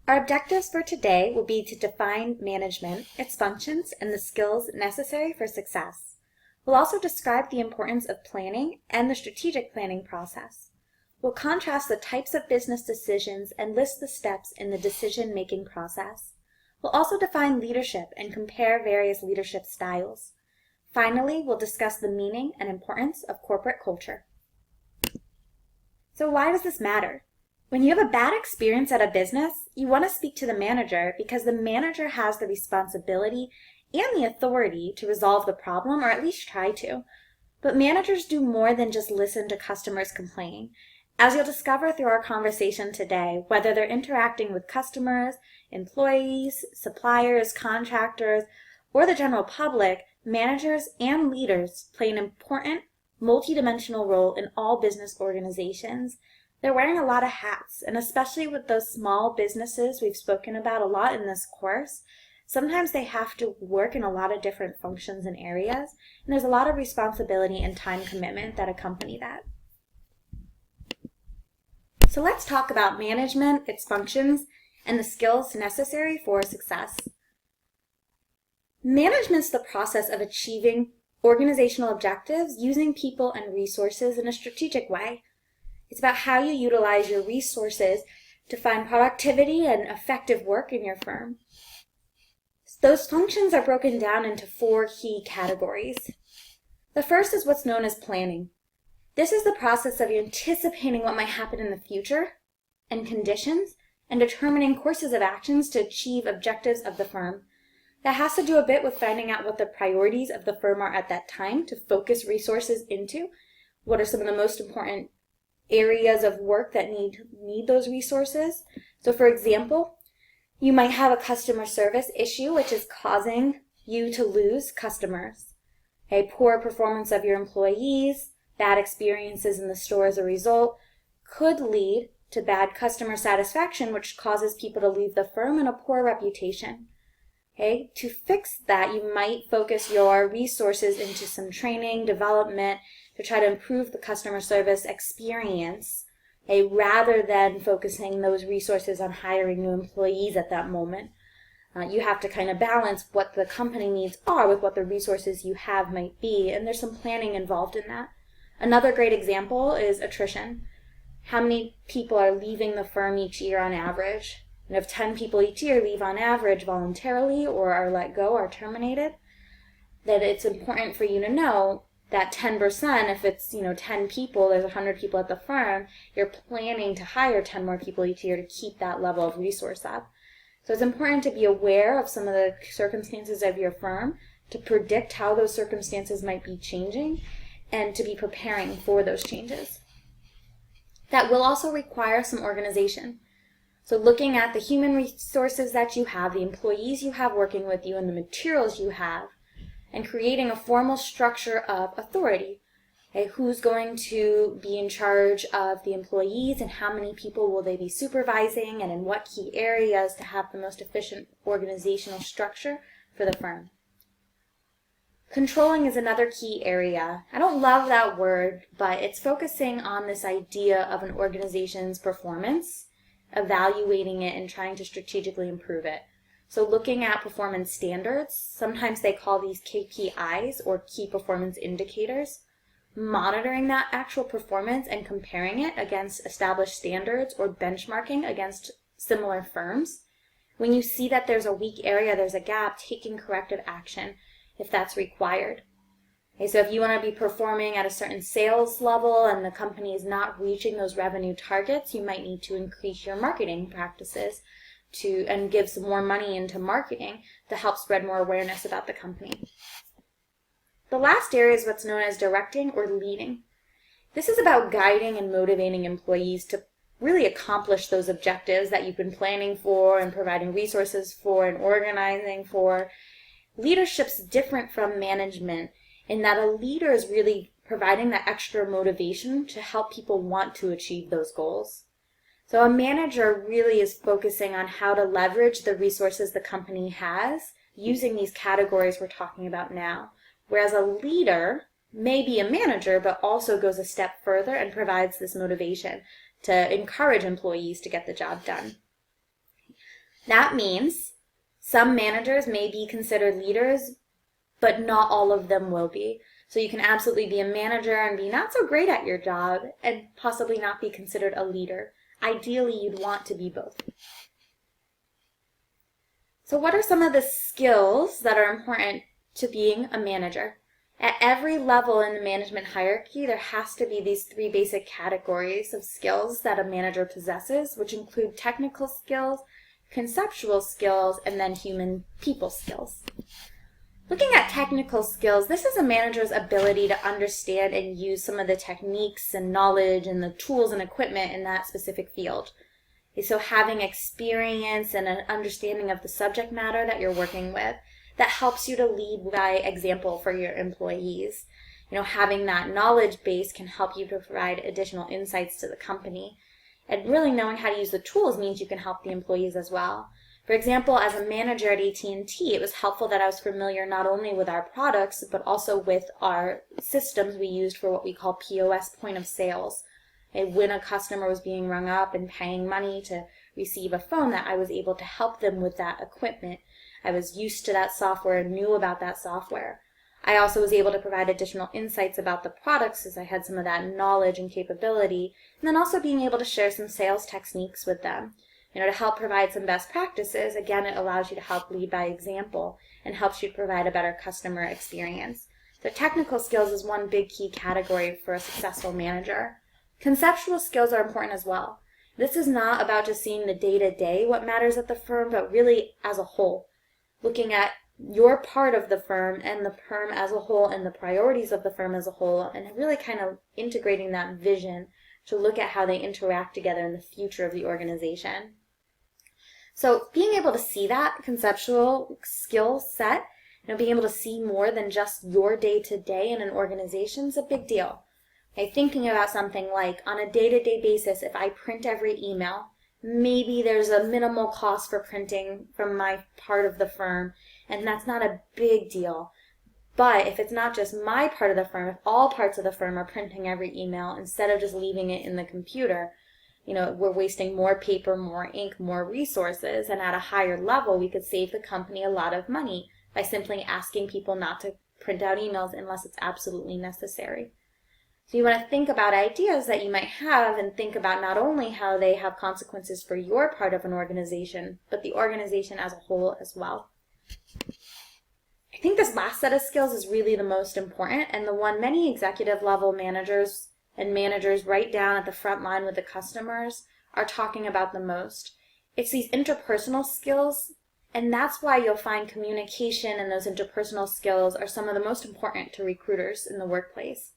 Our objectives for today will be to define management, its functions, and the skills necessary for success. We'll also describe the importance of planning and the strategic planning process. We'll contrast the types of business decisions and list the steps in the decision-making process. We'll also define leadership and compare various leadership styles. Finally, we'll discuss the meaning and importance of corporate culture. So why does this matter? When you have a bad experience at a business, you want to speak to the manager because the manager has the responsibility and the authority to resolve the problem, or at least try to. But managers do more than just listen to customers complain. As you'll discover through our conversation today, whether they're interacting with customers, employees, suppliers, contractors, or the general public, managers and leaders play an important, multidimensional role in all business organizations. They're wearing a lot of hats, and especially with those small businesses we've spoken about a lot in this course, sometimes they have to work in a lot of different functions and areas, and there's a lot of responsibility and time commitment that accompany that. So let's talk about management, its functions, and the skills necessary for success. Management's the process of achieving organizational objectives using people and resources in a strategic way. It's about how you utilize your resources to find productivity and effective work in your firm. Those functions are broken down into 4 key categories. The first is what's known as planning. This is the process of anticipating what might happen in the future and conditions and determining courses of actions to achieve objectives of the firm. That has to do a bit with finding out what the priorities of the firm are at that time to focus resources into. What are some of the most important areas of work that need those resources? So for example, you might have a customer service issue which is causing you to lose customers. A poor performance of your employees, bad experiences in the store as a result, could lead to bad customer satisfaction, which causes people to leave the firm and a poor reputation. Okay? To fix that, you might focus your resources into some training, development, to try to improve the customer service experience, rather than focusing those resources on hiring new employees at that moment. You have to kind of balance what the company needs are with what the resources you have might be, and there's some planning involved in that. Another great example is attrition. How many people are leaving the firm each year on average? And if 10 people each year leave on average voluntarily or are let go or terminated, then it's important for you to know that 10%, if it's 10 people, there's 100 people at the firm, you're planning to hire 10 more people each year to keep that level of resource up. So it's important to be aware of some of the circumstances of your firm, to predict how those circumstances might be changing, and to be preparing for those changes. That will also require some organization. So looking at the human resources that you have, the employees you have working with you, and the materials you have, and creating a formal structure of authority. Okay, who's going to be in charge of the employees and how many people will they be supervising, and in what key areas to have the most efficient organizational structure for the firm. Controlling is another key area. I don't love that word, but it's focusing on this idea of an organization's performance, evaluating it and trying to strategically improve it. So looking at performance standards, sometimes they call these KPIs or key performance indicators, monitoring that actual performance and comparing it against established standards or benchmarking against similar firms. When you see that there's a weak area, there's a gap, taking corrective action if that's required. Okay, so if you want to be performing at a certain sales level and the company is not reaching those revenue targets, you might need to increase your marketing practices and give some more money into marketing to help spread more awareness about the company. The last area is what's known as directing or leading. This is about guiding and motivating employees to really accomplish those objectives that you've been planning for and providing resources for and organizing for. Leadership's different from management in that a leader is really providing that extra motivation to help people want to achieve those goals. So a manager really is focusing on how to leverage the resources the company has using these categories we're talking about now. Whereas a leader may be a manager, but also goes a step further and provides this motivation to encourage employees to get the job done. That means some managers may be considered leaders, but not all of them will be. So you can absolutely be a manager and be not so great at your job and possibly not be considered a leader. Ideally, you'd want to be both. So what are some of the skills that are important to being a manager? At every level in the management hierarchy, there has to be these 3 basic categories of skills that a manager possesses, which include technical skills, conceptual skills, and then human people skills. Looking at technical skills, this is a manager's ability to understand and use some of the techniques and knowledge and the tools and equipment in that specific field. So having experience and an understanding of the subject matter that you're working with, that helps you to lead by example for your employees. Having that knowledge base can help you to provide additional insights to the company. And really knowing how to use the tools means you can help the employees as well. For example, as a manager at AT&T, it was helpful that I was familiar not only with our products, but also with our systems we used for what we call POS, point of sales. And when a customer was being rung up and paying money to receive a phone, that I was able to help them with that equipment. I was used to that software and knew about that software. I also was able to provide additional insights about the products as I had some of that knowledge and capability, and then also being able to share some sales techniques with them. To help provide some best practices. Again, it allows you to help lead by example and helps you provide a better customer experience. So technical skills is one big key category for a successful manager. Conceptual skills are important as well. This is not about just seeing the day-to-day what matters at the firm, but really as a whole. Looking at your part of the firm and the firm as a whole and the priorities of the firm as a whole, and really kind of integrating that vision to look at how they interact together in the future of the organization. So being able to see that conceptual skill set, being able to see more than just your day-to-day in an organization is a big deal. Okay, thinking about something like on a day-to-day basis, if I print every email, maybe there's a minimal cost for printing from my part of the firm, and that's not a big deal. But if it's not just my part of the firm, if all parts of the firm are printing every email instead of just leaving it in the computer, we're wasting more paper, more ink, more resources, and at a higher level, we could save the company a lot of money by simply asking people not to print out emails unless it's absolutely necessary. So you want to think about ideas that you might have and think about not only how they have consequences for your part of an organization, but the organization as a whole as well. I think this last set of skills is really the most important and the one many executive level managers and managers right down at the front line with the customers are talking about the most. It's these interpersonal skills, and that's why you'll find communication and those interpersonal skills are some of the most important to recruiters in the workplace.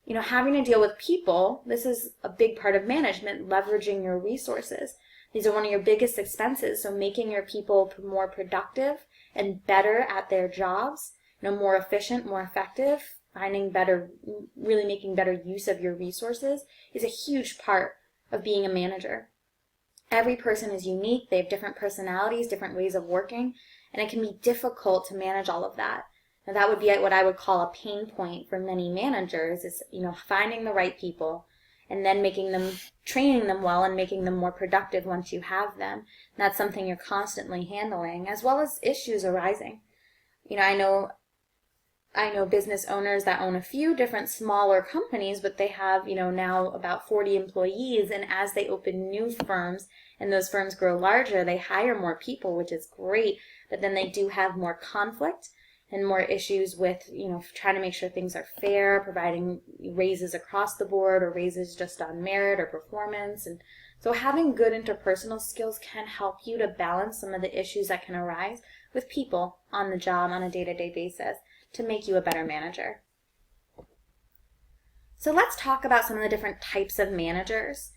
Having to deal with people, this is a big part of management, leveraging your resources. These are one of your biggest expenses, so making your people more productive and better at their jobs, more efficient, more effective, really making better use of your resources is a huge part of being a manager. Every person is unique, they have different personalities, different ways of working, and it can be difficult to manage all of that. Now that would be what I would call a pain point for many managers is, finding the right people and then training them well and making them more productive once you have them. And that's something you're constantly handling, as well as issues arising. I know business owners that own a few different smaller companies, but they have, now about 40 employees. And as they open new firms and those firms grow larger, they hire more people, which is great. But then they do have more conflict and more issues with, trying to make sure things are fair, providing raises across the board or raises just on merit or performance. And so having good interpersonal skills can help you to balance some of the issues that can arise with people on the job on a day-to-day basis to make you a better manager. So let's talk about some of the different types of managers.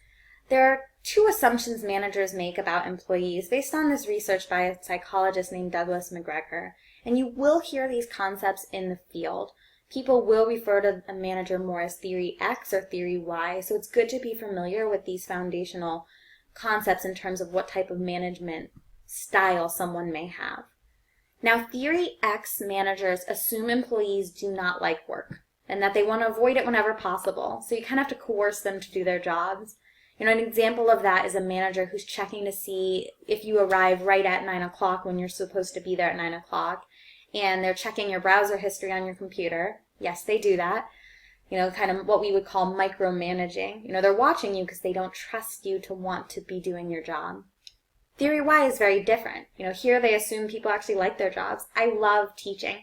There are 2 assumptions managers make about employees based on this research by a psychologist named Douglas McGregor. And you will hear these concepts in the field. People will refer to a manager more as theory X or theory Y, so it's good to be familiar with these foundational concepts in terms of what type of management style someone may have. Now, theory X managers assume employees do not like work and that they want to avoid it whenever possible. So you kind of have to coerce them to do their jobs. An example of that is a manager who's checking to see if you arrive right at 9 o'clock when you're supposed to be there at 9 o'clock, and they're checking your browser history on your computer. Yes, they do that. Kind of what we would call micromanaging. They're watching you because they don't trust you to want to be doing your job. Theory Y is very different. Here they assume people actually like their jobs. I love teaching.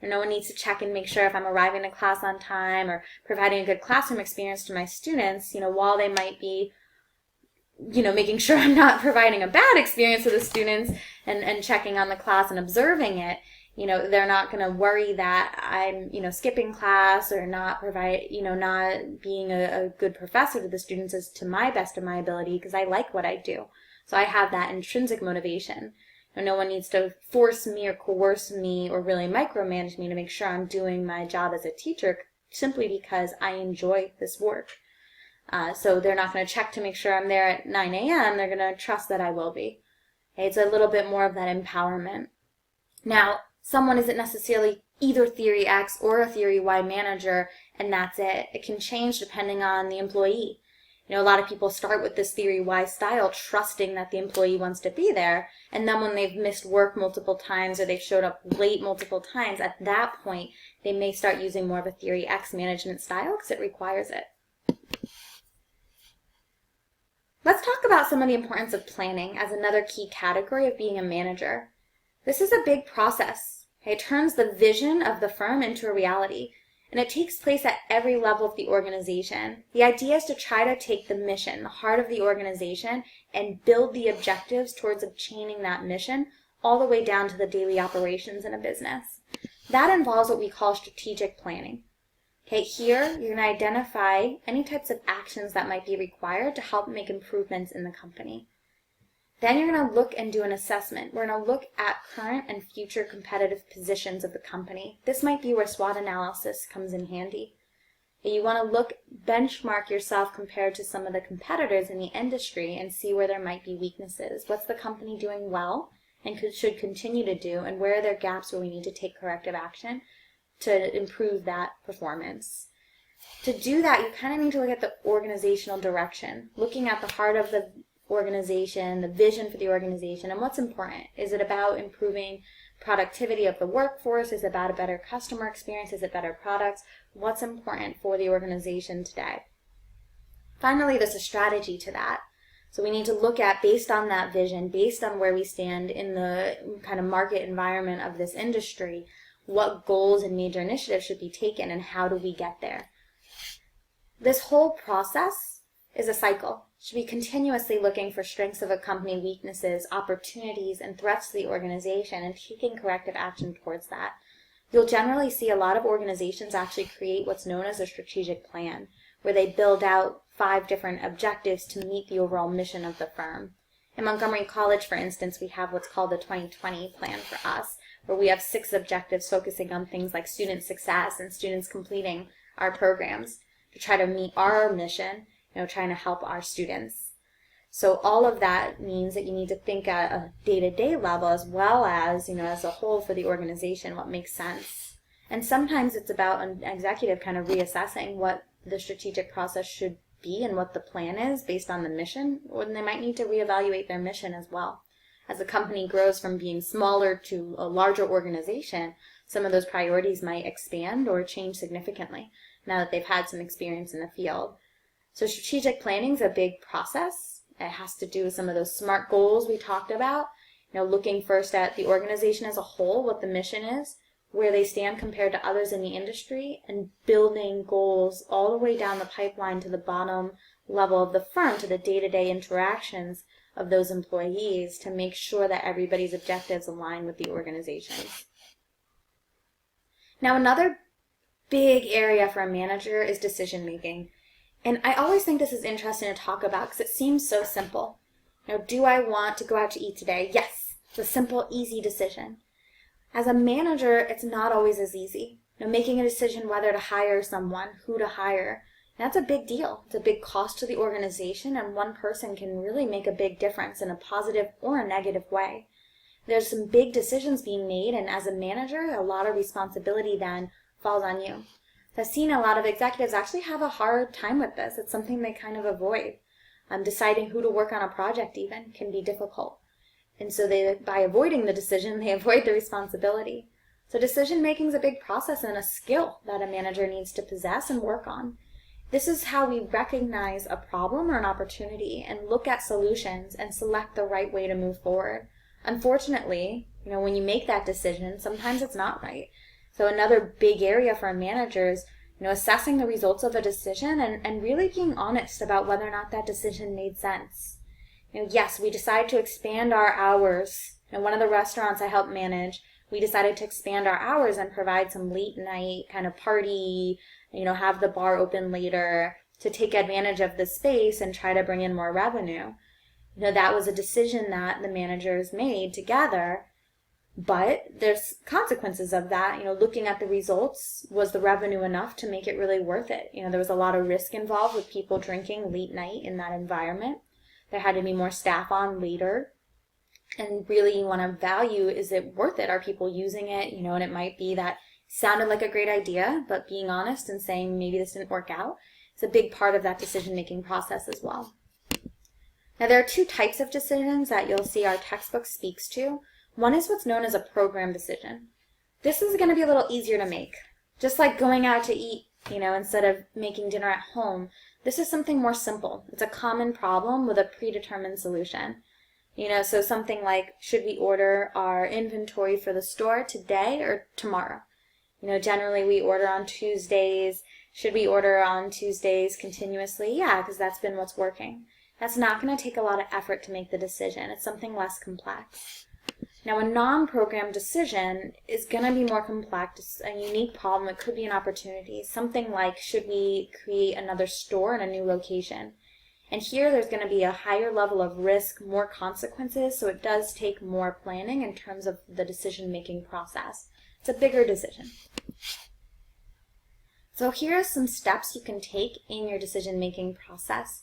No one needs to check and make sure if I'm arriving to class on time or providing a good classroom experience to my students, while they might be, making sure I'm not providing a bad experience to the students and checking on the class and observing it. They're not going to worry that I'm, skipping class or not not being a good professor to the students as to my best of my ability because I like what I do. So I have that intrinsic motivation. No one needs to force me or coerce me or really micromanage me to make sure I'm doing my job as a teacher simply because I enjoy this work. So they're not going to check to make sure I'm there at 9 a.m. They're going to trust that I will be. Okay, it's a little bit more of that empowerment. Now, someone isn't necessarily either Theory X or a Theory Y manager, and that's it. It can change depending on the employee. A lot of people start with this Theory Y style, trusting that the employee wants to be there, and then when they've missed work multiple times or they've showed up late multiple times, at that point, they may start using more of a Theory X management style because it requires it. Let's talk about some of the importance of planning as another key category of being a manager. This is a big process. It turns the vision of the firm into a reality, and it takes place at every level of the organization. The idea is to try to take the mission, the heart of the organization, and build the objectives towards obtaining that mission all the way down to the daily operations in a business. That involves what we call strategic planning. Okay, here you're going to identify any types of actions that might be required to help make improvements in the company. Then you're going to look and do an assessment. We're going to look at current and future competitive positions of the company. This might be where SWOT analysis comes in handy. You want to benchmark yourself compared to some of the competitors in the industry and see where there might be weaknesses. What's the company doing well and should continue to do, and where are there gaps where we need to take corrective action to improve that performance. To do that, you kind of need to look at the organizational direction, looking at the heart of the organization, the vision for the organization, and what's important. Is it about improving productivity of the workforce? Is it about a better customer experience? Is it better products? What's important for the organization today? Finally, there's a strategy to that. So we need to look at, based on that vision, based on where we stand in the kind of market environment of this industry, what goals and major initiatives should be taken and how do we get there. This whole process is a cycle. Should be continuously looking for strengths of a company, weaknesses, opportunities, and threats to the organization and taking corrective action towards that. You'll generally see a lot of organizations actually create what's known as a strategic plan, where they build out 5 different objectives to meet the overall mission of the firm. In Montgomery College, for instance, we have what's called the 2020 plan for us, where we have 6 objectives focusing on things like student success and students completing our programs to try to meet our mission, trying to help our students. So all of that means that you need to think at a day-to-day level as well as, as a whole for the organization, what makes sense. And sometimes it's about an executive kind of reassessing what the strategic process should be and what the plan is based on the mission, or they might need to reevaluate their mission as well. As the company grows from being smaller to a larger organization, some of those priorities might expand or change significantly now that they've had some experience in the field. So strategic planning is a big process. It has to do with some of those SMART goals we talked about, looking first at the organization as a whole, what the mission is, where they stand compared to others in the industry, and building goals all the way down the pipeline to the bottom level of the firm, to the day-to-day interactions of those employees to make sure that everybody's objectives align with the organization's. Now, another big area for a manager is decision making. And I always think this is interesting to talk about because it seems so simple. Do I want to go out to eat today? Yes. It's a simple, easy decision. As a manager, it's not always as easy. Making a decision whether to hire someone, who to hire, that's a big deal. It's a big cost to the organization, and one person can really make a big difference in a positive or a negative way. There's some big decisions being made, and as a manager, a lot of responsibility then falls on you. I've seen a lot of executives actually have a hard time with this. It's something they kind of avoid. Deciding who to work on a project even can be difficult. And so by avoiding the decision, they avoid the responsibility. So decision making is a big process and a skill that a manager needs to possess and work on. This is how we recognize a problem or an opportunity and look at solutions and select the right way to move forward. Unfortunately, when you make that decision, sometimes it's not right. So another big area for a manager is, assessing the results of a decision and really being honest about whether or not that decision made sense. Yes, we decided to expand our hours. One of the restaurants I helped manage, we decided to expand our hours and provide some late night kind of party, have the bar open later to take advantage of the space and try to bring in more revenue. That was a decision that the managers made together, but there's consequences of that. Looking at the results, was the revenue enough to make it really worth it? There was a lot of risk involved with people drinking late night in that environment. There had to be more staff on later. And really you want to value, is it worth it? Are people using it? And it might be that sounded like a great idea, but being honest and saying maybe this didn't work out is a big part of that decision-making process as well. Now there are two types of decisions that you'll see our textbook speaks to. One is what's known as a program decision. This is going to be a little easier to make. Just like going out to eat, instead of making dinner at home, this is something more simple. It's a common problem with a predetermined solution. So something like, should we order our inventory for the store today or tomorrow? Generally we order on Tuesdays. Should we order on Tuesdays continuously? Yeah, because that's been what's working. That's not going to take a lot of effort to make the decision. It's something less complex. Now, a non-program decision is going to be more complex. It's a unique problem. It could be an opportunity. Something like, should we create another store in a new location? And here there's going to be a higher level of risk, more consequences, so it does take more planning in terms of the decision-making process. It's a bigger decision. So here are some steps you can take in your decision-making process.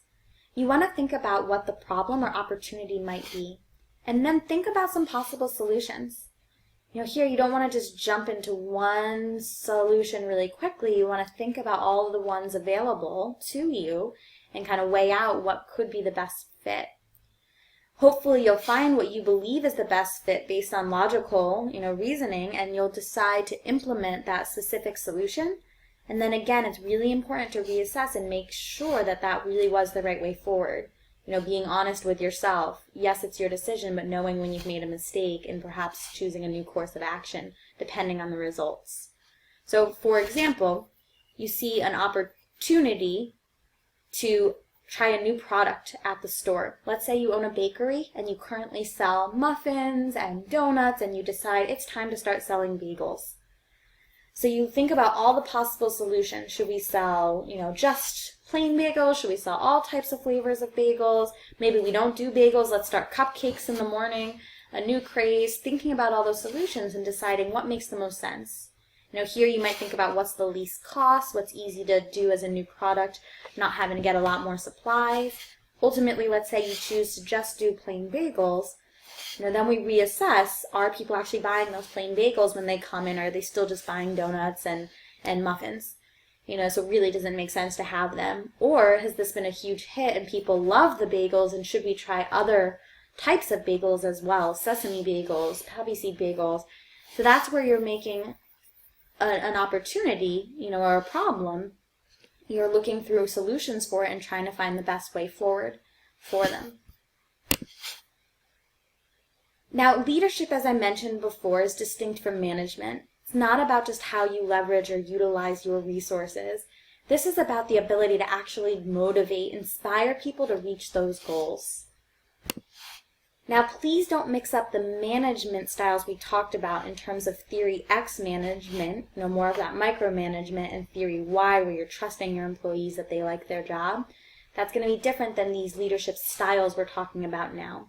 You want to think about what the problem or opportunity might be, and then think about some possible solutions. Here you don't want to just jump into one solution really quickly. You want to think about all of the ones available to you and kind of weigh out what could be the best fit. Hopefully you'll find what you believe is the best fit based on logical, reasoning, and you'll decide to implement that specific solution. And then again, it's really important to reassess and make sure that that really was the right way forward. Being honest with yourself. Yes, it's your decision, but knowing when you've made a mistake and perhaps choosing a new course of action depending on the results. So, for example, you see an opportunity to try a new product at the store. Let's say you own a bakery and you currently sell muffins and donuts and you decide it's time to start selling bagels. So you think about all the possible solutions. Should we sell, just plain bagels? Should we sell all types of flavors of bagels? Maybe we don't do bagels. Let's start cupcakes in the morning, a new craze. Thinking about all those solutions and deciding what makes the most sense. Here you might think about what's the least cost, what's easy to do as a new product, not having to get a lot more supplies. Ultimately, let's say you choose to just do plain bagels. Then we reassess, are people actually buying those plain bagels when they come in? Are they still just buying donuts and muffins? So it really doesn't make sense to have them. Or has this been a huge hit and people love the bagels, and should we try other types of bagels as well? Sesame bagels, poppy seed bagels. So that's where you're making an opportunity, or a problem. You're looking through solutions for it and trying to find the best way forward for them. Now, leadership, as I mentioned before, is distinct from management. It's not about just how you leverage or utilize your resources. This is about the ability to actually motivate, inspire people to reach those goals. Now, please don't mix up the management styles we talked about in terms of theory X management, more of that micromanagement, and theory Y, where you're trusting your employees that they like their job. That's going to be different than these leadership styles we're talking about now.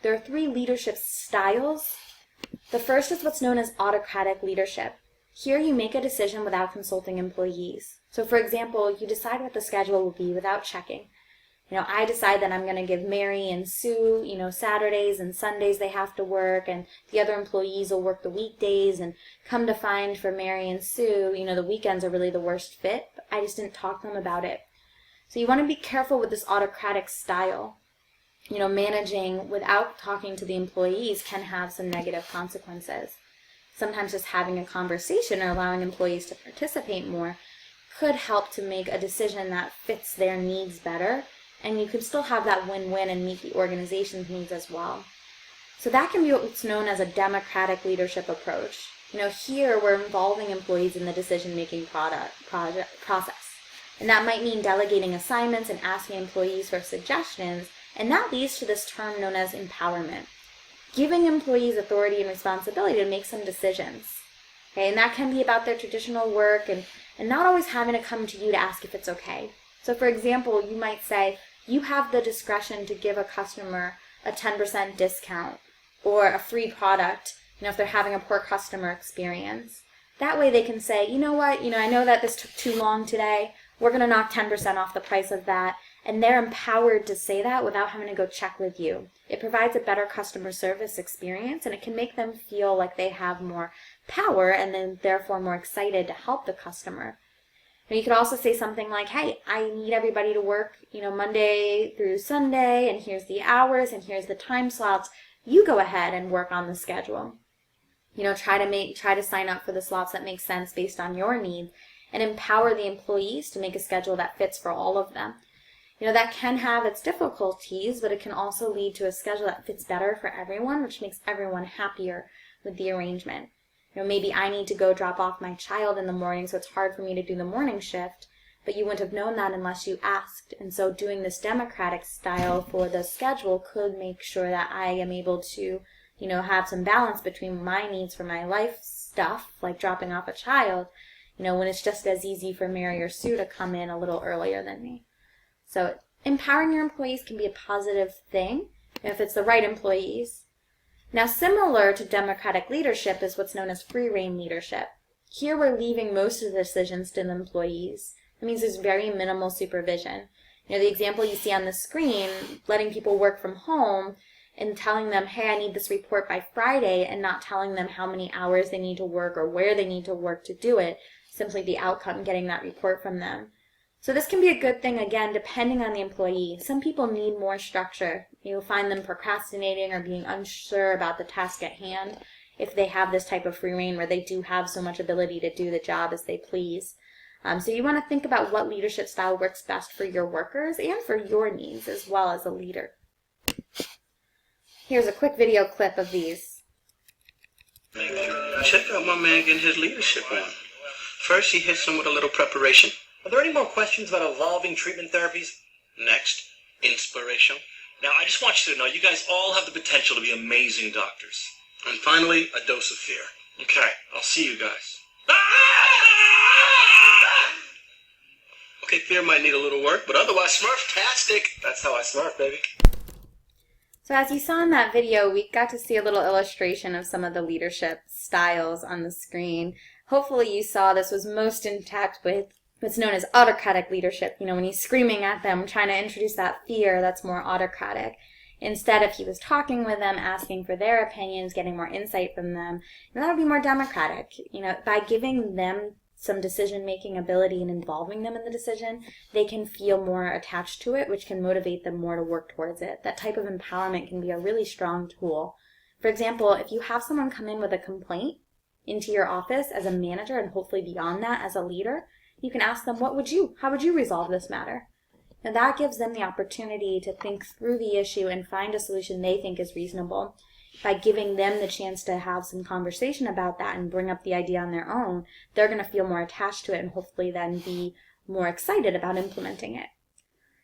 There are 3 leadership styles. The first is what's known as autocratic leadership. Here you make a decision without consulting employees. So for example, you decide what the schedule will be without checking. I decide that I'm going to give Mary and Sue, Saturdays and Sundays they have to work, and the other employees will work the weekdays, and come to find for Mary and Sue, the weekends are really the worst fit. I just didn't talk to them about it. So you want to be careful with this autocratic style. Managing without talking to the employees can have some negative consequences. Sometimes just having a conversation or allowing employees to participate more could help to make a decision that fits their needs better, and you can still have that win-win and meet the organization's needs as well. So that can be what's known as a democratic leadership approach. Here we're involving employees in the decision-making process. And that might mean delegating assignments and asking employees for suggestions, and that leads to this term known as empowerment. Giving employees authority and responsibility to make some decisions. Okay, and that can be about their traditional work and not always having to come to you to ask if it's okay. So for example, you might say, you have the discretion to give a customer a 10% discount or a free product, if they're having a poor customer experience. That way they can say, you know what, I know that this took too long today. We're going to knock 10% off the price of that. And they're empowered to say that without having to go check with you. It provides a better customer service experience, and it can make them feel like they have more power and then therefore more excited to help the customer. And you could also say something like, hey, I need everybody to work, Monday through Sunday, and here's the hours and here's the time slots. You go ahead and work on the schedule. Try to sign up for the slots that make sense based on your needs, and empower the employees to make a schedule that fits for all of them. That can have its difficulties, but it can also lead to a schedule that fits better for everyone, which makes everyone happier with the arrangement. Maybe I need to go drop off my child in the morning, so it's hard for me to do the morning shift, but you wouldn't have known that unless you asked. And so doing this democratic style for the schedule could make sure that I am able to, have some balance between my needs for my life stuff, like dropping off a child, when it's just as easy for Mary or Sue to come in a little earlier than me. So empowering your employees can be a positive thing if it's the right employees. Now, similar to democratic leadership is what's known as free rein leadership. Here we're leaving most of the decisions to the employees. That means there's very minimal supervision. The example you see on the screen, letting people work from home and telling them, hey, I need this report by Friday, and not telling them how many hours they need to work or where they need to work to do it, simply the outcome, getting that report from them. So this can be a good thing, again, depending on the employee. Some people need more structure. You'll find them procrastinating or being unsure about the task at hand if they have this type of free rein where they do have so much ability to do the job as they please. So you want to think about what leadership style works best for your workers and for your needs as well as a leader. Here's a quick video clip of these. Check out my man getting his leadership on. First, he hits him with a little preparation. Are there any more questions about evolving treatment therapies? Next, inspiration. Now, I just want you to know you guys all have the potential to be amazing doctors. And finally, a dose of fear. Okay, I'll see you guys. Okay, fear might need a little work, but otherwise, Smurf-tastic. That's how I Smurf, baby. So as you saw in that video, we got to see a little illustration of some of the leadership styles on the screen. Hopefully you saw this was most intact with what's known as autocratic leadership. When he's screaming at them, trying to introduce that fear, that's more autocratic. Instead, if he was talking with them, asking for their opinions, getting more insight from them, that would be more democratic. By giving them some decision-making ability and involving them in the decision, they can feel more attached to it, which can motivate them more to work towards it. That type of empowerment can be a really strong tool. For example, if you have someone come in with a complaint into your office as a manager and hopefully beyond that as a leader, you can ask them, how would you resolve this matter? And that gives them the opportunity to think through the issue and find a solution they think is reasonable. By giving them the chance to have some conversation about that and bring up the idea on their own, they're going to feel more attached to it and hopefully then be more excited about implementing it.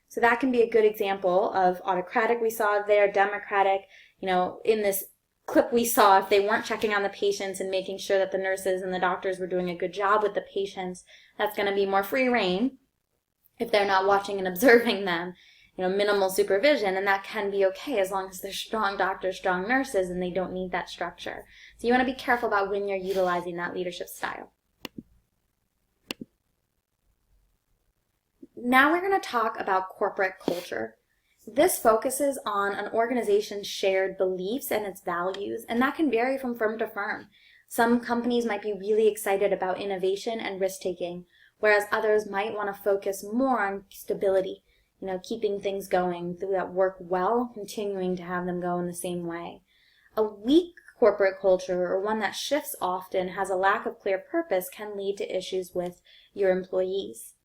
So that can be a good example of autocratic we saw there, democratic. In this clip we saw, if they weren't checking on the patients and making sure that the nurses and the doctors were doing a good job with the patients, that's going to be more free rein. If they're not watching and observing them, minimal supervision, and that can be okay as long as they're strong doctors, strong nurses, and they don't need that structure. So you want to be careful about when you're utilizing that leadership style. Now we're going to talk about corporate culture. This focuses on an organization's shared beliefs and its values, and that can vary from firm to firm. Some companies might be really excited about innovation and risk-taking, whereas others might want to focus more on stability, keeping things going that work well, continuing to have them go in the same way. A weak corporate culture, or one that shifts often, has a lack of clear purpose, can lead to issues with your employees.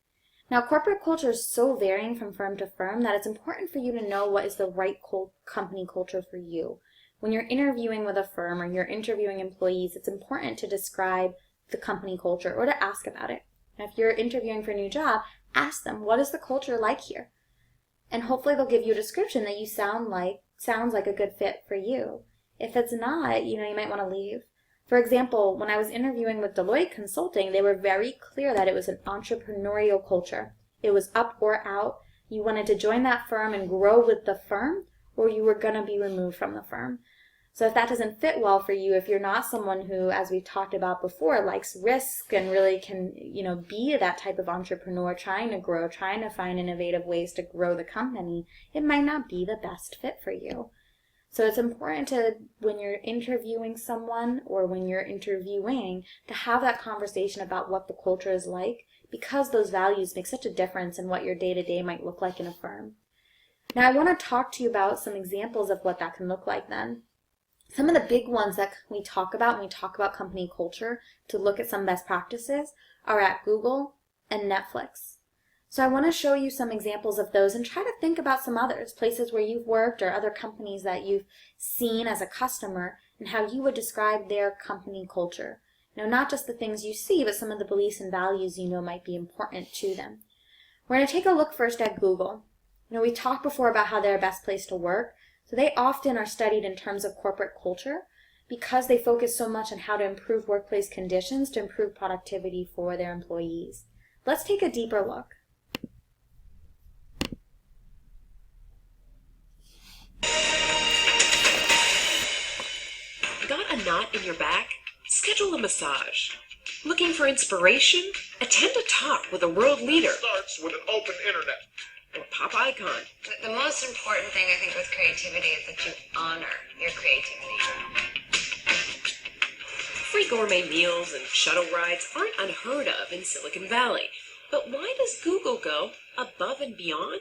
Now, corporate culture is so varying from firm to firm that it's important for you to know what is the right company culture for you. When you're interviewing with a firm or you're interviewing employees, it's important to describe the company culture or to ask about it. And if you're interviewing for a new job, ask them, what is the culture like here? And hopefully they'll give you a description that sounds like a good fit for you. If it's not, you might want to leave. For example, when I was interviewing with Deloitte Consulting, they were very clear that it was an entrepreneurial culture. It was up or out. You wanted to join that firm and grow with the firm, or you were going to be removed from the firm. So if that doesn't fit well for you, if you're not someone who, as we've talked about before, likes risk and really can, be that type of entrepreneur, trying to grow, trying to find innovative ways to grow the company, it might not be the best fit for you. So it's important to, when you're interviewing someone or when you're interviewing, to have that conversation about what the culture is like, because those values make such a difference in what your day-to-day might look like in a firm. Now, I want to talk to you about some examples of what that can look like then. Some of the big ones that we talk about when we talk about company culture, to look at some best practices, are at Google and Netflix. So I want to show you some examples of those and try to think about some others, places where you've worked or other companies that you've seen as a customer, and how you would describe their company culture. Not just the things you see, but some of the beliefs and values might be important to them. We're going to take a look first at Google. We talked before about how they're a best place to work. So they often are studied in terms of corporate culture because they focus so much on how to improve workplace conditions to improve productivity for their employees. Let's take a deeper look. Got a knot in your back? Schedule a massage. Looking for inspiration? Attend a talk with a world leader. Starts with an open internet. Or pop icon. The most important thing, I think, with creativity is that you honor your creativity. Free gourmet meals and shuttle rides aren't unheard of in Silicon Valley. But why does Google go above and beyond?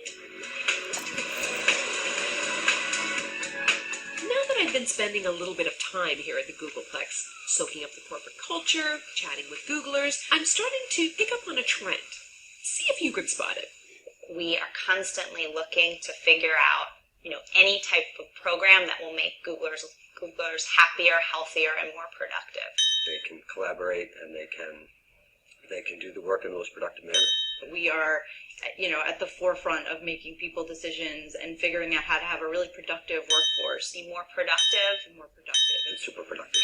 Now that I've been spending a little bit of time here at the Googleplex, soaking up the corporate culture, chatting with Googlers, I'm starting to pick up on a trend. See if you can spot it. We are constantly looking to figure out, any type of program that will make Googlers happier, healthier, and more productive. They can collaborate and they can do the work in the most productive manner. We are, at the forefront of making people decisions and figuring out how to have a really productive workforce. Be more productive. More productive. And super productive.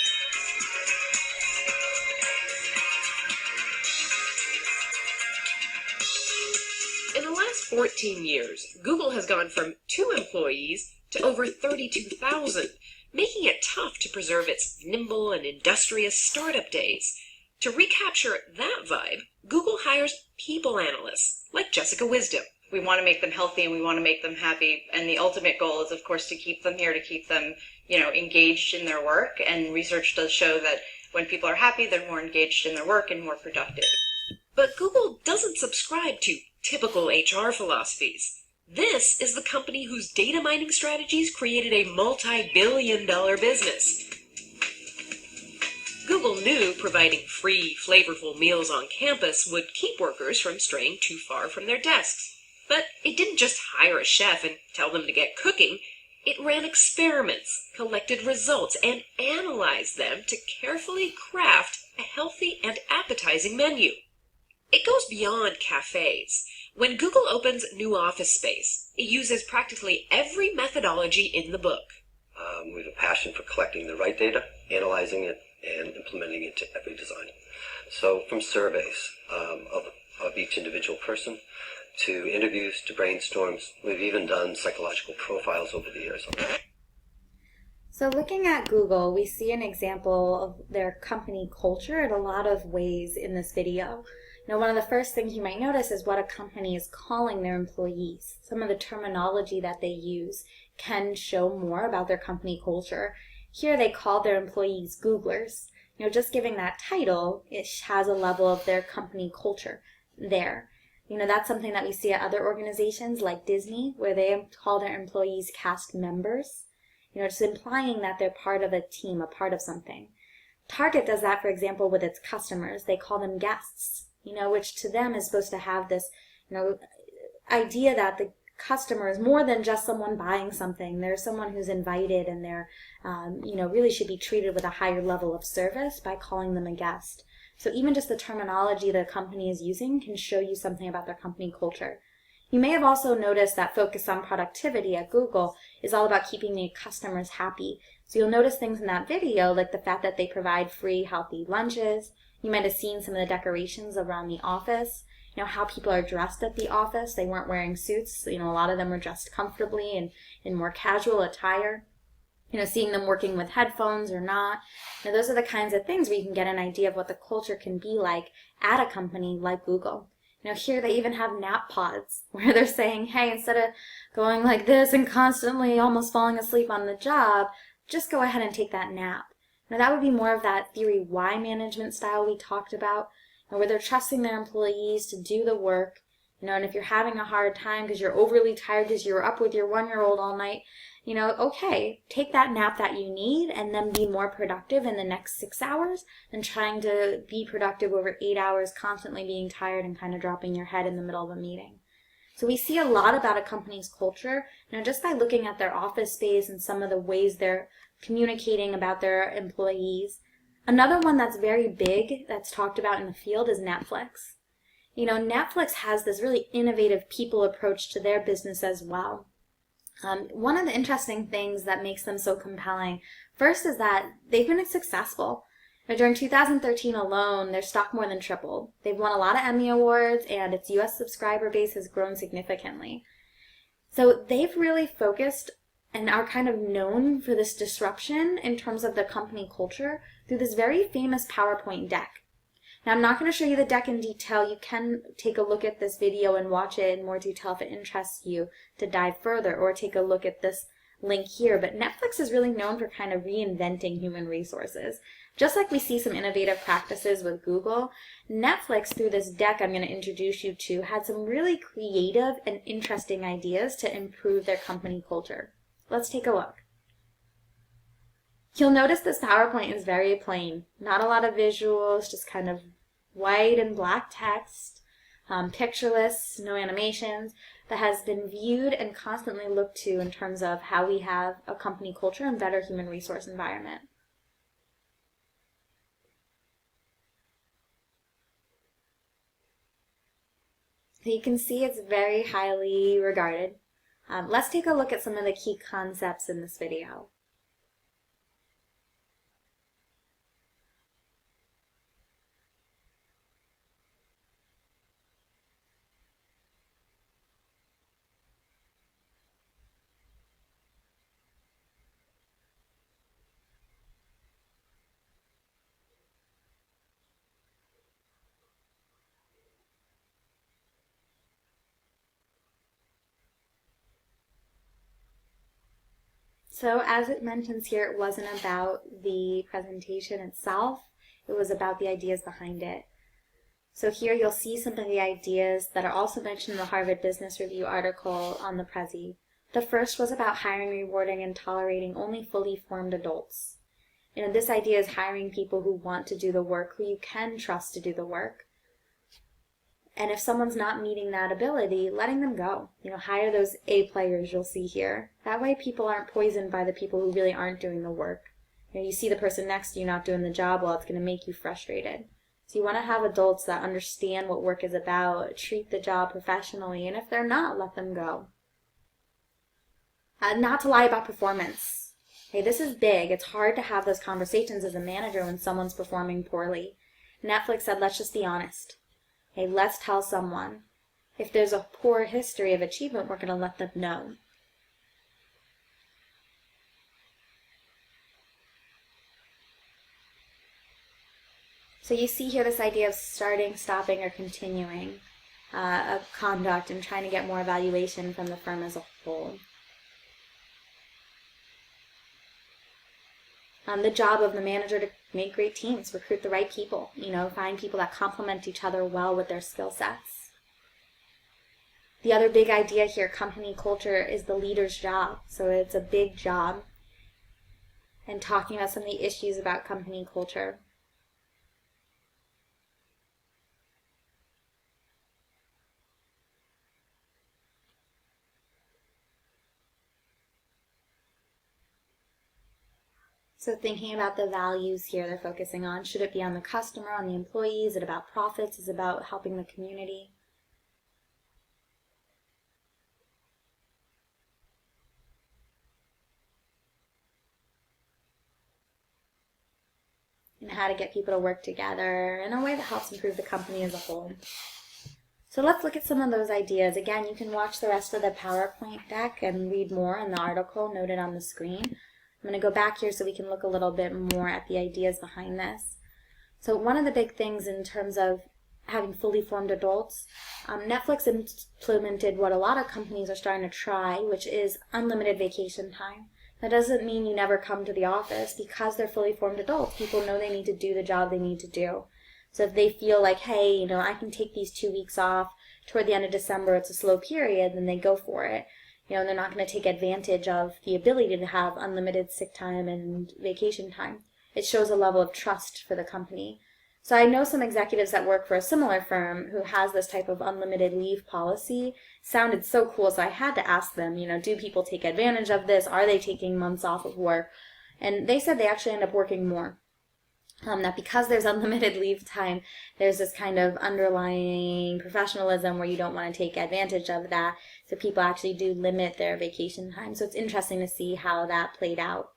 In the last 14 years, Google has gone from 2 employees to over 32,000, making it tough to preserve its nimble and industrious startup days. To recapture that vibe, Google hires people analysts like Jessica Wisdom. We want to make them healthy and we want to make them happy. And the ultimate goal is, of course, to keep them here, to keep them, engaged in their work. And research does show that when people are happy, they're more engaged in their work and more productive. But Google doesn't subscribe to typical HR philosophies. This is the company whose data mining strategies created a multi-billion-dollar business. Google knew providing free, flavorful meals on campus would keep workers from straying too far from their desks. But it didn't just hire a chef and tell them to get cooking. It ran experiments, collected results, and analyzed them to carefully craft a healthy and appetizing menu. It goes beyond cafes. When Google opens new office space, it uses practically every methodology in the book. We have a passion for collecting the right data, analyzing it, and implementing it to every design. So from surveys of each individual person, to interviews, to brainstorms, we've even done psychological profiles over the years. So looking at Google, we see an example of their company culture in a lot of ways in this video. One of the first things you might notice is what a company is calling their employees. Some of the terminology that they use can show more about their company culture. Here they call their employees Googlers. Just giving that title, it has a level of their company culture. there. That's something that we see at other organizations like Disney, where they call their employees cast members. Just implying that they're part of a team, a part of something. Target does that, for example, with its customers. They call them guests, which to them is supposed to have this, idea that the customer is more than just someone buying something. They're someone who's invited, and they're, really should be treated with a higher level of service by calling them a guest. So even just the terminology the company is using can show you something about their company culture. You may have also noticed that focus on productivity at Google is all about keeping the customers happy. So you'll notice things in that video, like the fact that they provide free, healthy lunches. You might have seen some of the decorations around the office. How people are dressed at the office. They weren't wearing suits. A lot of them were dressed comfortably and in more casual attire. Seeing them working with headphones or not. Those are the kinds of things where you can get an idea of what the culture can be like at a company like Google. Here they even have nap pods where they're saying, hey, instead of going like this and constantly almost falling asleep on the job, just go ahead and take that nap. That would be more of that theory Y management style we talked about, where they're trusting their employees to do the work. And if you're having a hard time because you're overly tired because you were up with your 1-year-old all night, okay, take that nap that you need and then be more productive in the next 6 hours than trying to be productive over 8 hours, constantly being tired and kind of dropping your head in the middle of a meeting. So we see a lot about a company's culture, just by looking at their office space and some of the ways they're communicating about their employees. Another one that's very big that's talked about in the field is Netflix. Netflix has this really innovative people approach to their business as well. One of the interesting things that makes them so compelling, first, is that they've been successful. During 2013 alone, their stock more than tripled. They've won a lot of Emmy Awards, and its U.S. subscriber base has grown significantly. So they've really focused and are kind of known for this disruption in terms of the company culture through this very famous PowerPoint deck. Now, I'm not going to show you the deck in detail. You can take a look at this video and watch it in more detail if it interests you to dive further, or take a look at this link here. But Netflix is really known for kind of reinventing human resources. Just like we see some innovative practices with Google, Netflix, through this deck I'm going to introduce you to, had some really creative and interesting ideas to improve their company culture. Let's take a look. You'll notice this PowerPoint is very plain. Not a lot of visuals, just kind of white and black text, pictureless, no animations, that has been viewed and constantly looked to in terms of how we have a company culture and better human resource environment. So you can see it's very highly regarded. Let's take a look at some of the key concepts in this video. So as it mentions here, it wasn't about the presentation itself, it was about the ideas behind it. So here you'll see some of the ideas that are also mentioned in the Harvard Business Review article on the Prezi. The first was about hiring, rewarding, and tolerating only fully formed adults. This idea is hiring people who want to do the work, who you can trust to do the work. And if someone's not meeting that ability, letting them go. Hire those A players you'll see here. That way people aren't poisoned by the people who really aren't doing the work. You see the person next to you not doing the job, well, it's going to make you frustrated. So you want to have adults that understand what work is about, treat the job professionally, and if they're not, let them go. Not to lie about performance. Hey, this is big. It's hard to have those conversations as a manager when someone's performing poorly. Netflix said, let's just be honest. Hey, let's tell someone. If there's a poor history of achievement, we're going to let them know. So you see here this idea of starting, stopping, or continuing a conduct and trying to get more evaluation from the firm as a whole. The job of the manager to make great teams, recruit the right people, find people that complement each other well with their skill sets. The other big idea here, company culture, is the leader's job. So it's a big job. And talking about some of the issues about company culture. So thinking about the values here they're focusing on. Should it be on the customer, on the employee? Is it about profits? Is it about helping the community? And how to get people to work together in a way that helps improve the company as a whole. So let's look at some of those ideas. Again, you can watch the rest of the PowerPoint deck and read more in the article noted on the screen. I'm going to go back here so we can look a little bit more at the ideas behind this. So one of the big things in terms of having fully formed adults, Netflix implemented what a lot of companies are starting to try, which is unlimited vacation time. That doesn't mean you never come to the office. Because they're fully formed adults, people know they need to do the job they need to do. So if they feel like, hey, I can take these 2 weeks off toward the end of December, it's a slow period, then they go for it. They're not going to take advantage of the ability to have unlimited sick time and vacation time. It shows a level of trust for the company. So I know some executives that work for a similar firm who has this type of unlimited leave policy. Sounded so cool, so I had to ask them, do people take advantage of this? Are they taking months off of work? And they said they actually end up working more. That because there's unlimited leave time, there's this kind of underlying professionalism where you don't want to take advantage of that. So people actually do limit their vacation time. So it's interesting to see how that played out.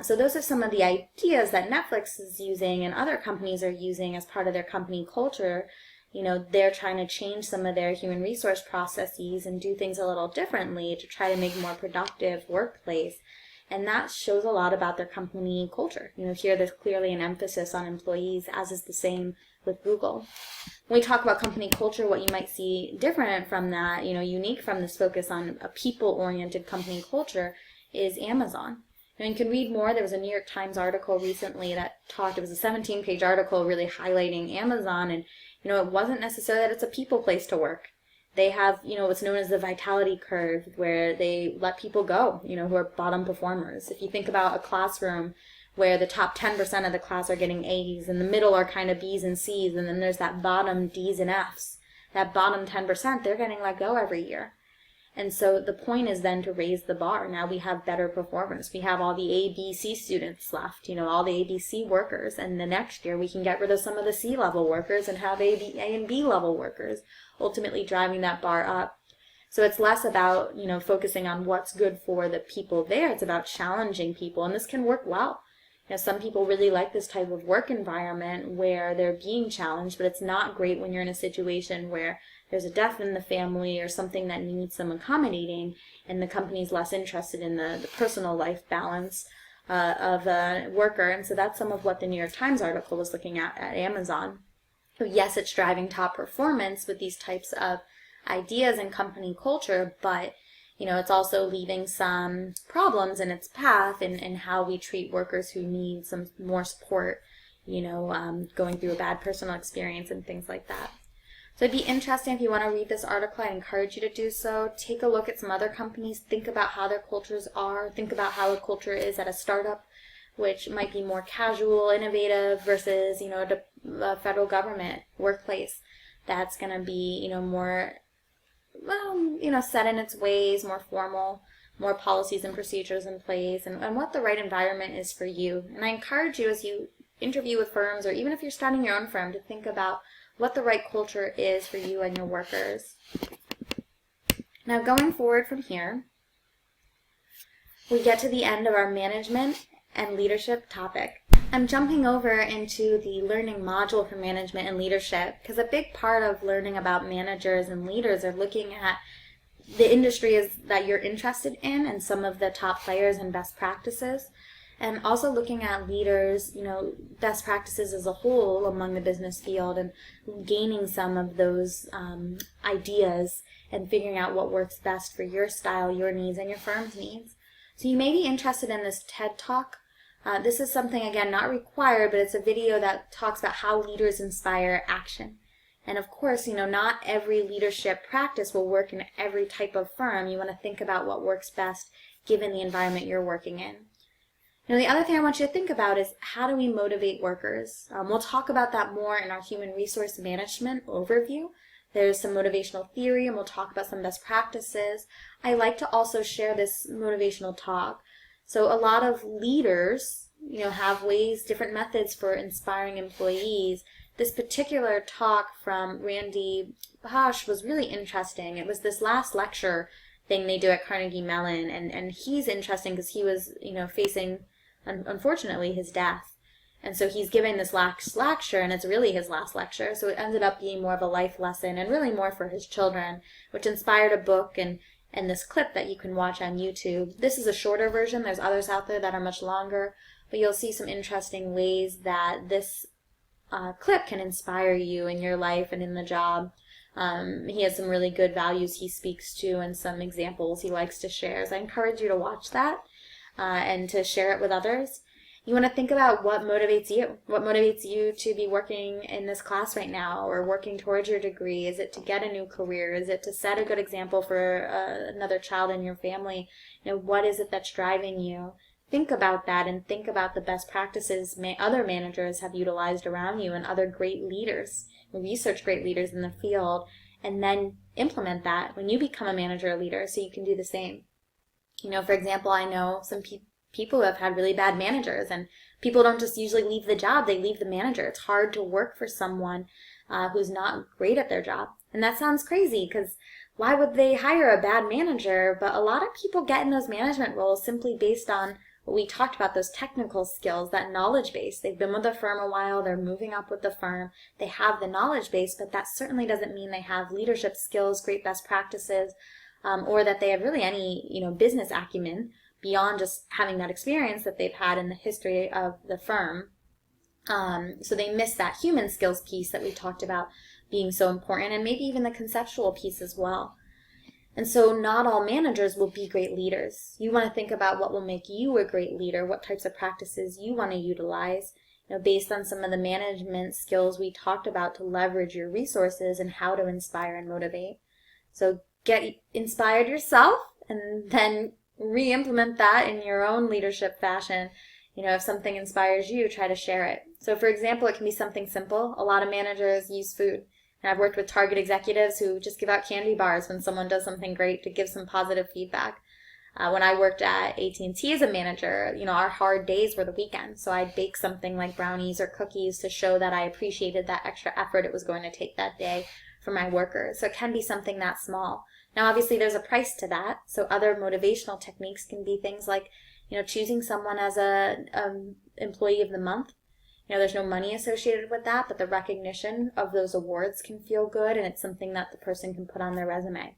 So those are some of the ideas that Netflix is using and other companies are using as part of their company culture. They're trying to change some of their human resource processes and do things a little differently to try to make a more productive workplace. And that shows a lot about their company culture. Here there's clearly an emphasis on employees, as is the same with Google. When we talk about company culture, what you might see different from that, unique from this focus on a people-oriented company culture, is Amazon. You can read more. There was a New York Times article recently that it was a 17-page article really highlighting Amazon, and it wasn't necessarily that it's a people place to work. They have, what's known as the vitality curve, where they let people go, who are bottom performers. If you think about a classroom where the top 10% of the class are getting A's, and the middle are kind of B's and C's, and then there's that bottom D's and F's. That bottom 10%, they're getting let go every year. And so the point is then to raise the bar. Now we have better performers. We have all the A, B, C students left, all the A, B, C workers. And the next year we can get rid of some of the C level workers and have A and B level workers, ultimately driving that bar up. So it's less about, focusing on what's good for the people there. It's about challenging people. And this can work well. Some people really like this type of work environment where they're being challenged, but it's not great when you're in a situation where there's a death in the family or something that needs some accommodating, and the company's less interested in the personal life balance of a worker. And so that's some of what the New York Times article was looking at Amazon. So yes, it's driving top performance with these types of ideas and company culture, but it's also leaving some problems in its path in how we treat workers who need some more support, going through a bad personal experience and things like that. So it'd be interesting if you want to read this article. I encourage you to do so. Take a look at some other companies. Think about how their cultures are. Think about how a culture is at a startup, which might be more casual, innovative, versus, a federal government workplace that's going to be, more, set in its ways, more formal, more policies and procedures in place, and what the right environment is for you. And I encourage you, as you interview with firms, or even if you're starting your own firm, to think about what the right culture is for you and your workers. Now, going forward from here, we get to the end of our management and leadership topic. I'm jumping over into the learning module for management and leadership, because a big part of learning about managers and leaders are looking at the industries that you're interested in and some of the top players and best practices. And also looking at leaders, best practices as a whole among the business field, and gaining some of those ideas and figuring out what works best for your style, your needs, and your firm's needs. So you may be interested in this TED Talk This is something, again, not required, but it's a video that talks about how leaders inspire action. And of course, not every leadership practice will work in every type of firm. You want to think about what works best given the environment you're working in. The other thing I want you to think about is, how do we motivate workers? We'll talk about that more in our human resource management overview. There's some motivational theory, and we'll talk about some best practices. I like to also share this motivational talk. So a lot of leaders, have ways, different methods for inspiring employees. This particular talk from Randy Bosch was really interesting. It was this last lecture thing they do at Carnegie Mellon, and he's interesting because he was, facing, unfortunately, his death. And so he's giving this last lecture, and it's really his last lecture. So it ended up being more of a life lesson and really more for his children, which inspired a book and this clip that you can watch on YouTube. This is a shorter version. There's others out there that are much longer, but you'll see some interesting ways that this clip can inspire you in your life and in the job. He has some really good values he speaks to and some examples he likes to share. So I encourage you to watch that and to share it with others. You want to think about what motivates you. What motivates you to be working in this class right now or working towards your degree? Is it to get a new career? Is it to set a good example for another child in your family? What is it that's driving you? Think about that and think about the best practices other managers have utilized around you and other great leaders. Research great leaders in the field, and then implement that when you become a manager or leader so you can do the same. For example, I know some people who have had really bad managers, and people don't just usually leave the job, they leave the manager. It's hard to work for someone who's not great at their job. And that sounds crazy, because why would they hire a bad manager? But a lot of people get in those management roles simply based on what we talked about, those technical skills, that knowledge base. They've been with the firm a while, they're moving up with the firm, they have the knowledge base, but that certainly doesn't mean they have leadership skills, great best practices, or that they have really any business acumen beyond just having that experience that they've had in the history of the firm. So they miss that human skills piece that we talked about being so important, and maybe even the conceptual piece as well. And so not all managers will be great leaders. You want to think about what will make you a great leader, what types of practices you want to utilize, based on some of the management skills we talked about to leverage your resources and how to inspire and motivate. So get inspired yourself and then re-implement that in your own leadership fashion. If something inspires you, try to share it. So for example, it can be something simple. A lot of managers use food. And I've worked with Target executives who just give out candy bars when someone does something great to give some positive feedback. When I worked at AT&T as a manager, our hard days were the weekend. So I'd bake something like brownies or cookies to show that I appreciated that extra effort it was going to take that day for my workers. So it can be something that small. Now, obviously, there's a price to that. So other motivational techniques can be things like, choosing someone as a employee of the month. There's no money associated with that, but the recognition of those awards can feel good, and it's something that the person can put on their resume.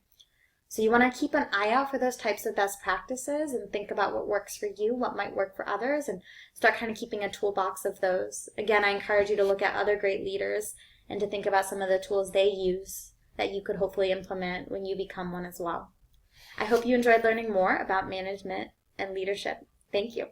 So you want to keep an eye out for those types of best practices and think about what works for you, what might work for others, and start kind of keeping a toolbox of those. Again, I encourage you to look at other great leaders and to think about some of the tools they use that you could hopefully implement when you become one as well. I hope you enjoyed learning more about management and leadership. Thank you.